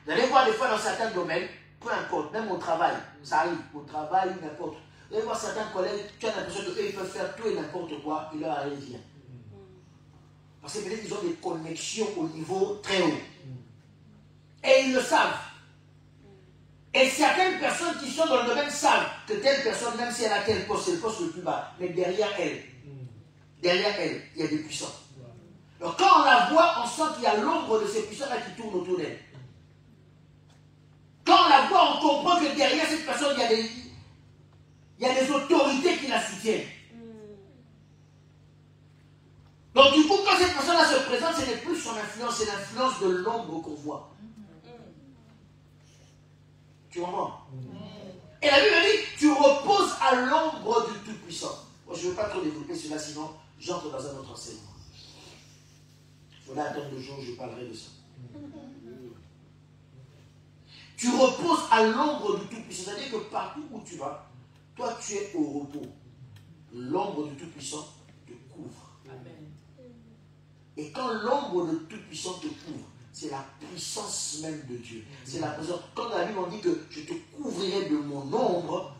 S1: Vous allez voir des fois dans certains domaines, peu importe, même au travail, ça arrive, au travail, n'importe. Vous allez voir certains collègues, tu as l'impression qu'ils peuvent faire tout et n'importe quoi, il leur arrive rien. Parce que peut-être qu'ils ont des connexions au niveau très haut. Et ils le savent. Et certaines personnes qui sont dans le domaine savent que telle personne, même si elle a tel poste, c'est le poste le plus bas, mais derrière elle, il y a des puissants. Donc quand on la voit, on sent qu'il y a l'ombre de ces puissants-là qui tournent autour d'elle. Quand on la voit, on comprend que derrière cette personne, il y a des autorités qui la soutiennent. Donc du coup, quand cette personne-là se présente, ce n'est plus son influence, c'est l'influence de l'ombre qu'on voit. Tu comprends? Et la Bible dit, tu reposes à l'ombre du Tout-Puissant. Moi, je ne veux pas trop développer cela, sinon j'entre dans un autre enseignement. Il faudra attendre le jour où je parlerai de ça. Tu reposes à l'ombre du Tout-Puissant. C'est-à-dire que partout où tu vas, toi tu es au repos. L'ombre du Tout-Puissant te couvre. Amen. Et quand l'ombre du Tout-Puissant te couvre, c'est la puissance même de Dieu. C'est la présence. Quand la Bible dit que je te couvrirai de mon ombre,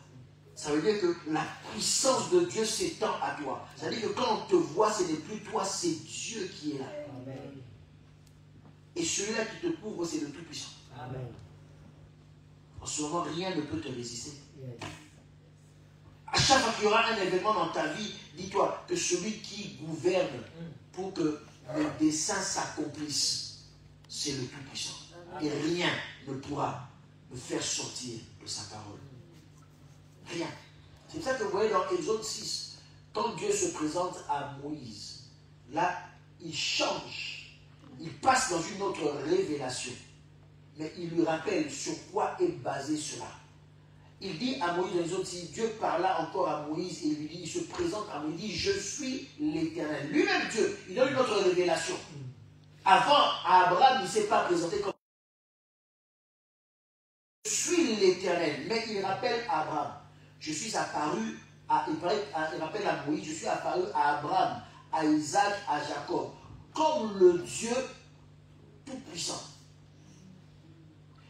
S1: ça veut dire que la puissance de Dieu s'étend à toi. Ça veut dire que quand on te voit, ce n'est plus toi, c'est Dieu qui est là. Amen. Et celui-là qui te couvre, c'est le Tout-Puissant. Amen. En ce moment, rien ne peut te résister. À chaque fois qu'il y aura un événement dans ta vie, dis-toi que celui qui gouverne pour que le dessein s'accomplisse, c'est le Tout-Puissant. Et rien ne pourra me faire sortir de sa parole. Rien. C'est pour ça que vous voyez dans Exode 6, quand Dieu se présente à Moïse, là, il change. Il passe dans une autre révélation. Mais il lui rappelle sur quoi est basé cela. Il dit à Moïse dans Exode 6, Dieu parla encore à Moïse et il lui dit, il se présente à Moïse, il dit, je suis l'Éternel. Lui-même Dieu, il donne une autre révélation. Avant, Abraham, il ne s'est pas présenté comme je suis l'Éternel, mais il rappelle à Abraham. Je suis apparu, il rappelle à Moïse, je suis apparu à Abraham, à Isaac, à Jacob, comme le Dieu tout-puissant.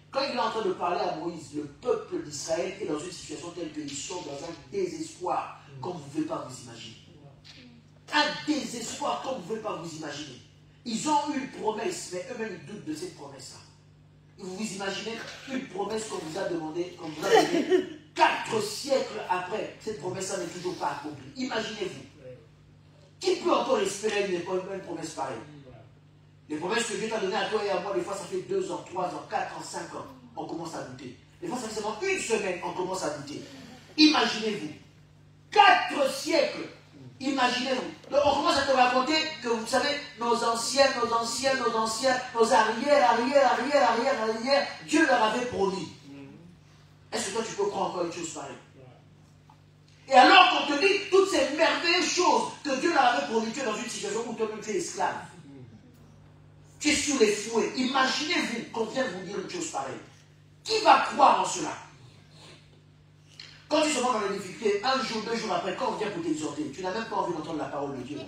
S1: Quand il est en train de parler à Moïse, le peuple d'Israël est dans une situation telle qu'ils sont dans un désespoir, comme vous ne pouvez pas vous imaginer. Un désespoir comme vous ne pouvez pas vous imaginer. Ils ont une promesse, mais eux-mêmes ils doutent de cette promesse-là. Vous vous imaginez une promesse qu'on vous a demandé, qu'on vous a donnée 4 siècles après, cette promesse-là n'est toujours pas accomplie. Imaginez-vous. Qui peut encore espérer une promesse pareille? Les promesses que Dieu t'a données à toi et à moi, des fois ça fait 2 ans, 3 ans, 4 ans, 5 ans, on commence à douter. Des fois ça fait seulement 1 semaine, on commence à douter. Imaginez-vous. 4 siècles. Imaginez-vous. Donc on commence à te raconter que vous savez, nos anciens, nos arrière, Dieu leur avait promis. Est-ce que toi tu peux croire encore une chose pareille? Et alors qu'on te dit toutes ces merveilleuses choses que Dieu leur avait promis, tu es dans une situation où toi-même tu es esclave. Tu es sous les fouets. Imaginez-vous qu'on vient vous dire une chose pareille. Qui va croire en cela? Quand tu se rends dans les difficultés, un jour, 2 jours après, quand on vient pour t'exhorter, tu n'as même pas envie d'entendre la parole de Dieu.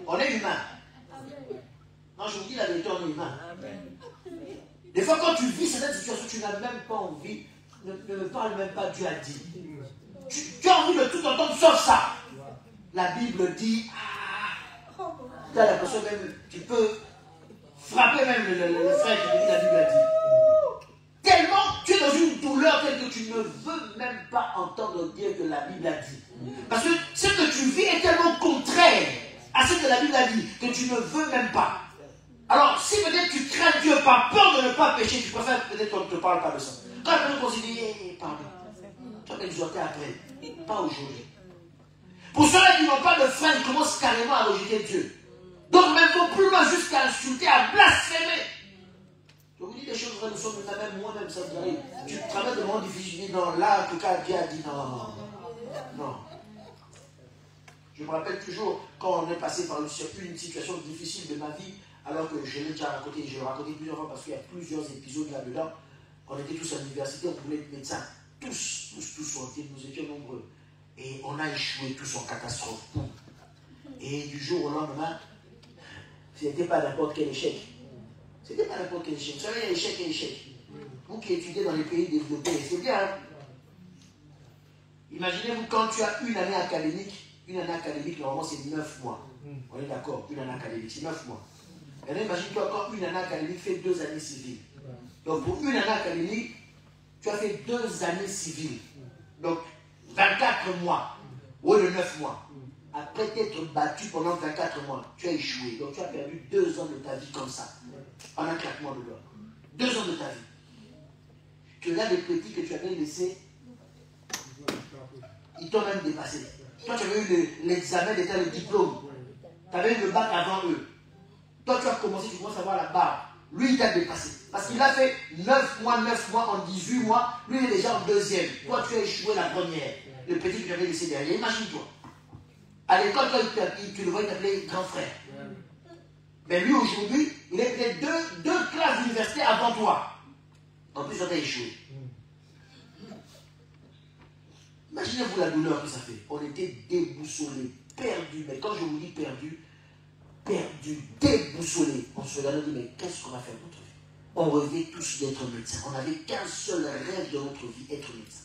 S1: On est humain. Non, je vous dis la vérité, on est humain. Des fois, quand tu vis certaines situations, tu n'as même pas envie, ne me parle même pas, Dieu a dit. Tu as envie de tout entendre sauf ça. La Bible dit, tu as l'impression même, tu peux frapper même le frère qui te dit la Bible a dit. Tellement tu es dans une douleur telle que tu ne veux même pas entendre dire que la Bible a dit. Parce que ce que tu vis est tellement contraire à ce que la Bible a dit que tu ne veux même pas. Alors, si peut-être tu crains Dieu par peur de ne pas pécher, tu préfères peut-être qu'on ne te parle pas de ça. Quand la personne considère, pardon, tu vas t'exhorter après, pas aujourd'hui. Pour ceux-là qui n'ont pas de frein, ils commencent carrément à rejeter Dieu. Donc, même vont plus loin jusqu'à insulter, à blasphémer. Je vous dis des choses vraies, nous sommes même moi-même, ça vous arrive. Tu traverses des moments difficiles, tu dis non, là, que Dieu a dit non. Non. Je me rappelle toujours quand on est passé par une situation difficile de ma vie, alors que je l'ai déjà raconté, je l'ai raconté plusieurs fois parce qu'il y a plusieurs épisodes là-dedans. On était tous à l'université, on voulait être médecins. Tous, nous étions nombreux. Et on a échoué tous en catastrophe. Et du jour au lendemain, ce n'était pas n'importe quel échec. C'était pas n'importe quel échec. Vous savez, il y a échec et échec. Vous qui étudiez dans les pays développés, c'est bien. Hein? Imaginez-vous quand tu as une année académique, normalement c'est 9 mois. On est d'accord, une année académique, c'est 9 mois. Et là, imagine-toi quand une année académique fait 2 années civiles. Donc pour une année académique, tu as fait 2 années civiles. Donc 24 mois, ou de 9 mois. Après t'être battu pendant 24 mois, tu as échoué. Donc tu as perdu 2 ans de ta vie comme ça. En un claquement de doigts. 2 ans de ta vie. Tu as des petits que tu avais laissés, ils t'ont même dépassé. Toi tu avais eu l'examen d'état, le diplôme. Tu avais eu le bac avant eux. Toi tu as commencé, tu commences à avoir la barre. Lui il t'a dépassé. Parce qu'il a fait 9 mois en 18 mois. Lui il est déjà en 2e. Toi tu as échoué la première. Le petit que tu avais laissé derrière. Imagine-toi. À l'école, tu le vois t'appeler grand frère. Mais lui aujourd'hui, il est peut-être deux classes d'université avant toi. En plus, on a échoué. Imaginez-vous la douleur que ça fait. On était déboussolés, perdus. Mais quand je vous dis perdus, déboussolés. On se regardait et dit, mais qu'est-ce qu'on va faire de notre vie? On rêvait tous d'être médecins. On n'avait qu'un seul rêve de notre vie, être médecin.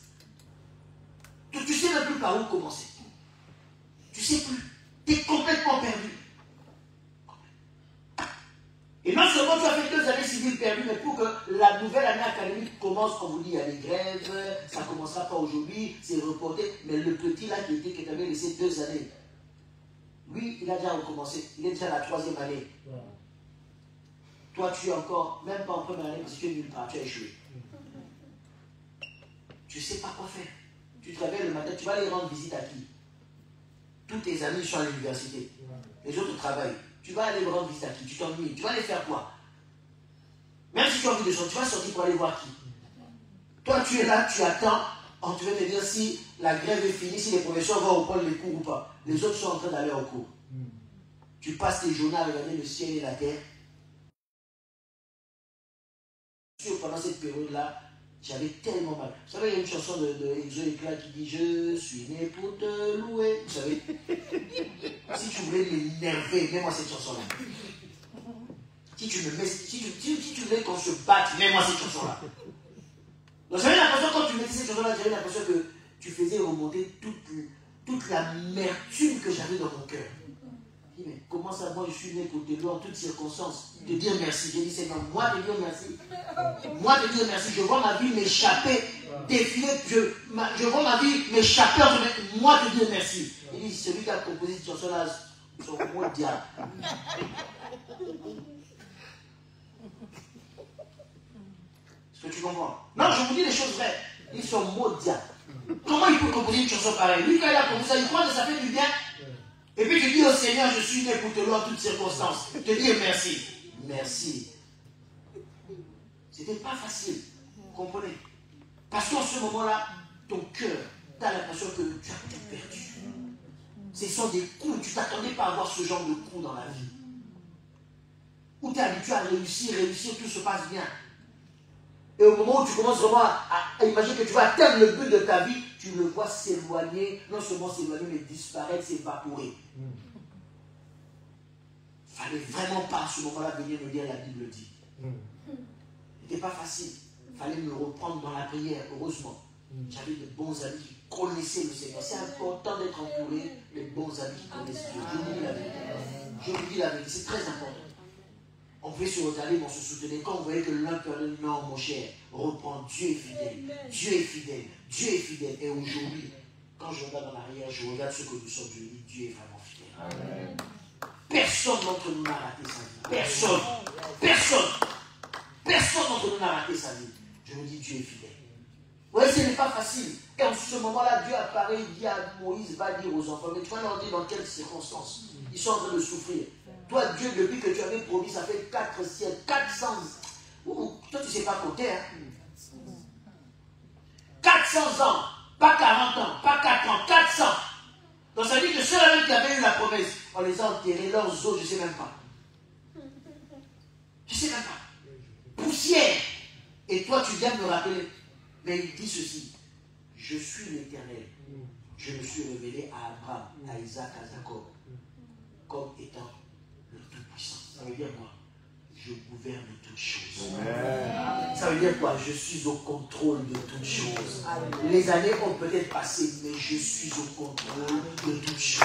S1: Tu ne sais même plus par où commencer. Tu ne sais plus. Tu es complètement perdu. Et non seulement tu as fait 2 années civiles perdues, mais pour que la nouvelle année académique commence, on vous dit, il y a des grèves, ça ne commencera pas aujourd'hui, c'est reporté. Mais le petit là qui t'avait laissé 2 années, lui, il a déjà recommencé. Il est déjà à la 3e année. Toi, tu es encore, même pas en première année, parce que tu es nulle part, tu as échoué. Tu ne sais pas quoi faire. Tu te réveilles le matin, tu vas aller rendre visite à qui? Tous tes amis sont à l'université. Les autres travaillent. Tu vas aller rendre visite à qui? Tu t'ennuies. Tu vas aller faire quoi? Même si tu as envie de sortir, tu vas sortir pour aller voir qui? Toi, tu es là, tu attends. Tu vas te dire si la grève est finie, si les professeurs vont reprendre les cours ou pas. Les autres sont en train d'aller au cours. Tu passes tes journées à regarder le ciel et la terre. Pendant cette période-là, j'avais tellement mal. Vous savez, il y a une chanson de Exo Éclat qui dit « Je suis né pour te louer ». Vous savez, si tu voulais m'énerver, mets-moi cette chanson-là. Si tu voulais qu'on se batte, mets-moi cette chanson-là. Donc j'avais l'impression, quand tu mettais cette chanson-là, j'avais l'impression que tu faisais remonter toute l'amertume que j'avais dans mon cœur. Je dis, mais comment ça, moi je suis né pour te louer en toutes circonstances, te dire merci. J'ai dit, c'est non, moi te dire merci. Moi te dire merci, je vois ma vie m'échapper, défiler, je vois ma vie m'échapper, moi te dire merci. Il dit, celui qui a composé cette chanson-là, son mot diable. Est-ce que tu comprends? Non, je vous dis les choses vraies. Ils sont maudits. Comment il peut composer une chanson pareille? Lui, quand il a composé ça, il croit que ça fait du bien. Et puis tu dis au Seigneur, je suis né pour te louer en toutes circonstances. Te dire merci. Merci. C'était pas facile. Vous comprenez? Parce qu'en ce moment-là, ton cœur, tu as l'impression que tu as tout perdu. Ce sont des coups. Tu ne t'attendais pas à avoir ce genre de coups dans la vie. Où tu es habitué à réussir, tout se passe bien. Et au moment où tu commences vraiment à imaginer que tu vas atteindre le but de ta vie, tu le vois s'éloigner, non seulement s'éloigner, mais disparaître, s'évaporer. Il ne fallait vraiment pas à ce moment-là venir me dire la Bible dit. Ce n'était pas facile. Il fallait me reprendre dans la prière, heureusement. J'avais de bons amis qui connaissaient le Seigneur. C'est important d'être entouré de bons amis qui connaissent Dieu. Je vous dis la vérité. Je vous dis la vérité, c'est très important. On pouvait se regarder, mais on se soutenait. Quand on voyait que l'un perdait, non, mon cher, reprends, Dieu est fidèle. Dieu est fidèle. Dieu est fidèle. Et aujourd'hui, quand je regarde en arrière, je regarde ce que nous sommes, je dis, Dieu est vraiment fidèle. Amen. Personne d'entre nous n'a raté sa vie. Personne. Personne. Personne d'entre nous n'a raté sa vie. Je me dis, Dieu est fidèle. Vous voyez, ce n'est pas facile. Et en ce moment-là, Dieu apparaît, il dit à Moïse, va dire aux enfants, mais tu vas leur dire dans quelles circonstances ils sont en train de souffrir. Toi, Dieu, depuis que tu avais promis, ça fait 4 siècles, 400. Toi, tu ne sais pas compter. Hein? 400 ans, pas 40 ans, pas 4 ans, 400. Donc ça veut dire que ceux-là qui avaient eu la promesse, on les a enterrés, leurs os, je ne sais même pas. Je ne sais même pas. Poussière. Et toi, tu viens de me rappeler. Mais il dit ceci, je suis l'Éternel. Je me suis révélé à Abraham, à Isaac, à Jacob, comme étant le Tout-Puissant. Ça veut dire quoi? Je gouverne toutes choses. Ça veut dire quoi? Je suis au contrôle de toutes choses. Les années ont peut-être passé, mais je suis au contrôle de toutes choses.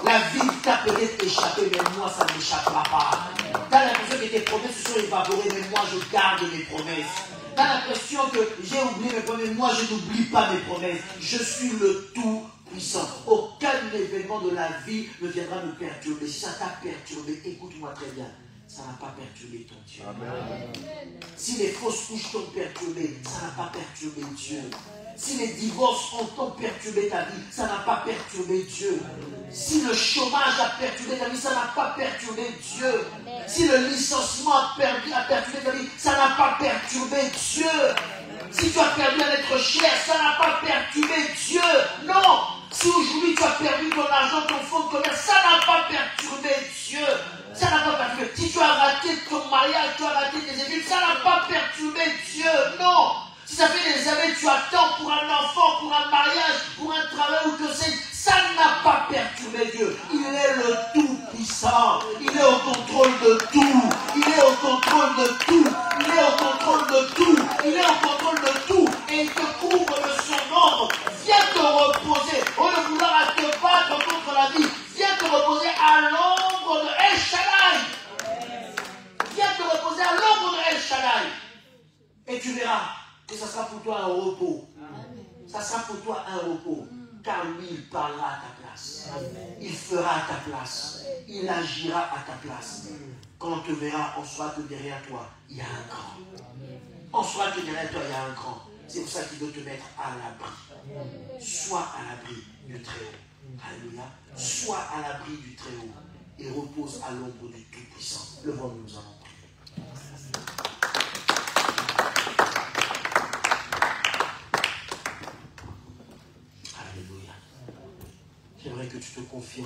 S1: La vie t'a peut-être échappé, mais moi, ça ne m'échappera pas. Tu as l'impression que tes promesses se sont évaporées, mais moi, je garde mes promesses. Tu as l'impression que j'ai oublié mes promesses, mais moi, je n'oublie pas mes promesses. Je suis le Tout-Puissant. Aucun événement de la vie ne viendra me perturber. Si ça t'a perturbé, écoute-moi très bien. Ça n'a pas perturbé ton Dieu. Amen. Si les fausses couches t'ont perturbé, ça n'a pas perturbé Dieu. Si les divorces ont perturbé ta vie, ça n'a pas perturbé Dieu. Si le chômage a perturbé ta vie, ça n'a pas perturbé Dieu. Si le licenciement a perturbé ta vie, ça n'a pas perturbé Dieu. Si tu as perdu un être cher, ça n'a pas perturbé Dieu. Non. Si aujourd'hui tu as perdu ton argent, ton fonds de commerce, ça n'a pas perturbé Dieu. Ça n'a pas perturbé. Si tu as raté ton mariage, tu as raté tes études, ça n'a pas perturbé Dieu. Non. Si ça fait des années que tu attends pour un enfant, pour un mariage, pour un travail ou que c'est, ça n'a pas perturbé Dieu. Il est le Tout-Puissant. Il est au contrôle de tout. Il est au contrôle de tout. Il est au contrôle de tout. Il est au contrôle de tout. Et il te couvre de son ombre. Viens te reposer. Au lieu de vouloir te battre contre la vie, viens te reposer à l'ombre de El Shaddai. Viens te reposer à l'ombre de El Shaddai. Et tu verras que ça sera pour toi un repos. Ça sera pour toi un repos. Car lui, il parlera à ta place. Il fera à ta place. Il agira à ta place. Quand on te verra, on saura que derrière toi, il y a un grand. On saura que derrière toi, il y a un grand. C'est pour ça qu'il veut te mettre à l'abri. Sois à l'abri du Très-Haut. Alléluia. Sois à l'abri du Très-Haut. Et repose à l'ombre du Tout-Puissant. Levons-nous, nous allons prier. Alléluia. J'aimerais que tu te confies.